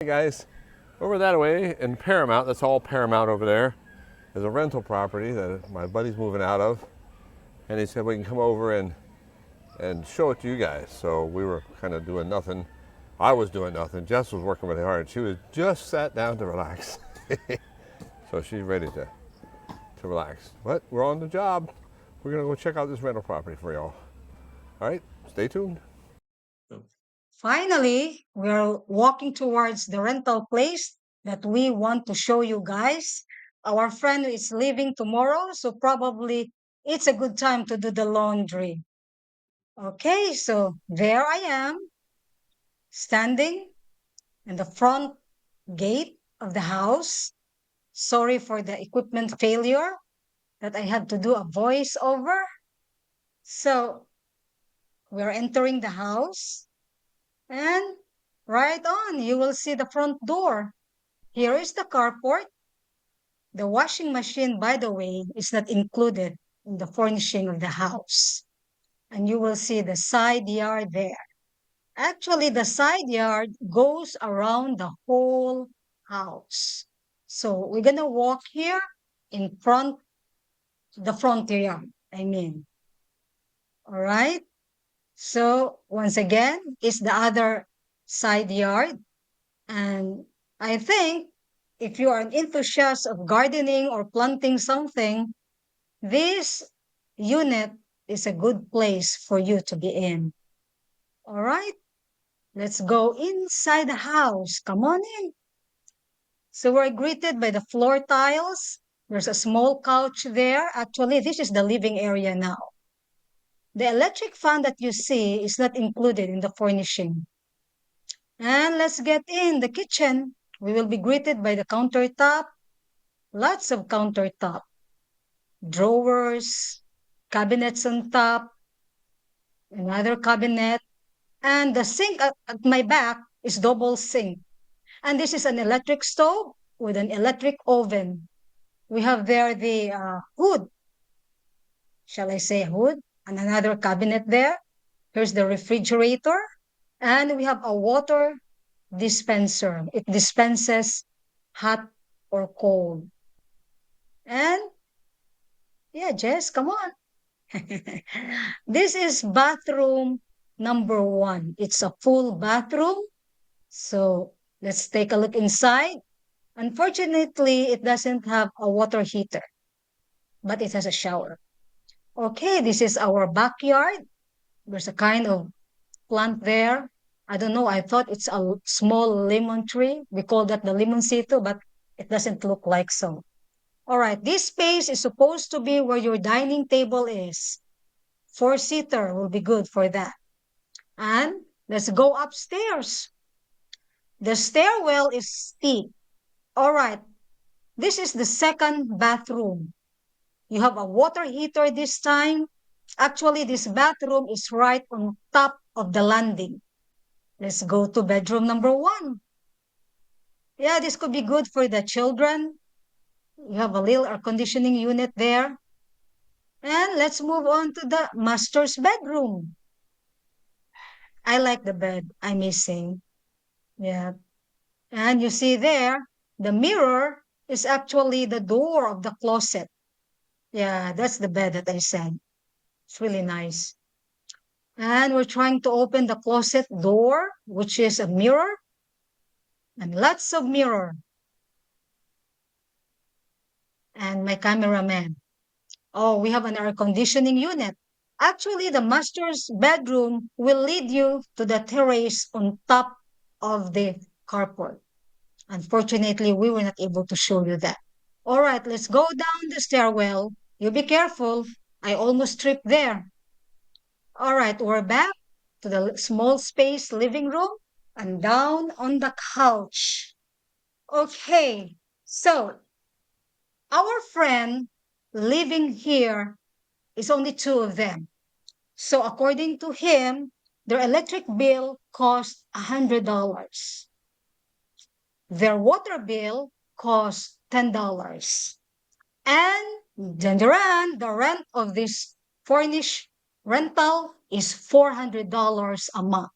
Hey guys, over that way in Paramount, that's all Paramount over there, there's a rental property that my buddy's moving out of, and he said we can come over and show it to you guys. So we were kind of doing nothing. I was doing nothing. Jess was working really hard. She was just sat down to relax. So she's ready to relax. But we're on the job. We're gonna go check out this rental property for y'all. All right, stay tuned. Finally, we're walking towards the rental place that we want to show you guys. Our friend is leaving tomorrow, so probably it's a good time to do the laundry. Okay, so there I am, standing in the front gate of the house. Sorry for the equipment failure that I had to do a voiceover. So we're entering the house, and right on, you will see the front door. Here is the carport. The washing machine, by the way, is not included in the furnishing of the house. And you will see the side yard there. Actually, the side yard goes around the whole house. So we're gonna walk here in front, the front yard, I mean. All right. So once again, it's the other side yard. And I think if you are an enthusiast of gardening or planting something, this unit is a good place for you to be in. All right, let's go inside the house. Come on in. So we're greeted by the floor tiles. There's a small couch there. Actually, this is the living area now. The electric fan that you see is not included in the furnishing. And let's get in the kitchen. We will be greeted by the countertop. Lots of countertop, drawers, cabinets on top, another cabinet, and the sink at my back is double sink. And this is an electric stove with an electric oven. We have there the hood, shall I say hood, and another cabinet there. Here's the refrigerator, and we have a water dispenser. It dispenses hot or cold. And yeah, Jess, come on. This is bathroom number one. It's a full bathroom. So let's take a look inside. Unfortunately, it doesn't have a water heater, but it has a shower. Okay, this is our backyard. There's a kind of plant there. I don't know. I thought it's a small lemon tree. We call that the limoncito, but it doesn't look like so. All right, this space is supposed to be where your dining table is. Four-seater will be good for that. And let's go upstairs. The stairwell is steep. All right, this is the second bathroom. You have a water heater this time. Actually, this bathroom is right on top of the landing. Let's go to bedroom number one. Yeah, this could be good for the children. You have a little air conditioning unit there. And let's move on to the master's bedroom. I like the bed, I may say. Yeah. And you see there, the mirror is actually the door of the closet. Yeah, that's the bed that I said. It's really nice. And we're trying to open the closet door, which is a mirror and lots of mirror. And my cameraman. Oh, we have an air conditioning unit. Actually, the master's bedroom will lead you to the terrace on top of the carport. Unfortunately, we were not able to show you that. All right, let's go down the stairwell. You be careful. I almost tripped there. All right, we're back to the small space living room and down on the couch. Okay, so our friend living here is only two of them. So according to him, their electric bill cost $100. Their water bill cost $10. And the rent of this furnished rental is $400 a month.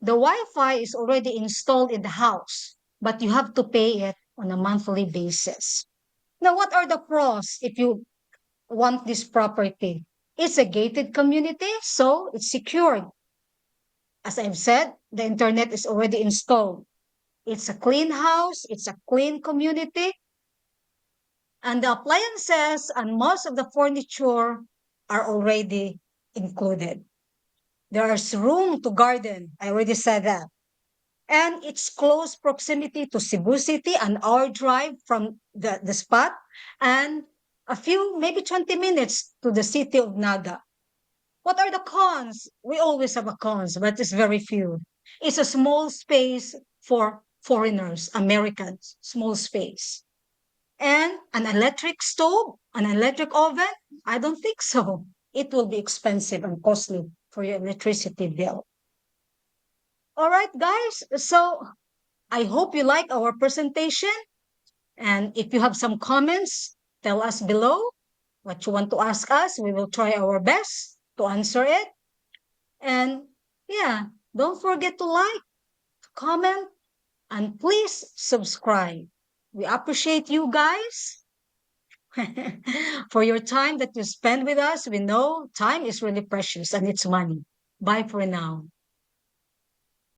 The Wi-Fi is already installed in the house. but you have to pay it on a monthly basis. Now, what are the pros if you want this property? It's a gated community, so it's secured. As I've said, the internet is already installed. It's a clean house, it's a clean community, and the appliances and most of the furniture are already included. There's room to garden. I already said that. And it's close proximity to Cebu City, an hour drive from the spot, and a few, maybe 20 minutes to the city of Naga. What are the cons? We always have a cons, but it's very few. It's a small space for foreigners, Americans, small space. And an electric stove, an electric oven? I don't think so. It will be expensive and costly for your electricity bill. All right, guys. So I hope you like our presentation. And if you have some comments, tell us below what you want to ask us. We will try our best to answer it. And yeah, don't forget to like, comment, and please subscribe. We appreciate you guys for your time that you spend with us. We know time is really precious and it's money. Bye for now.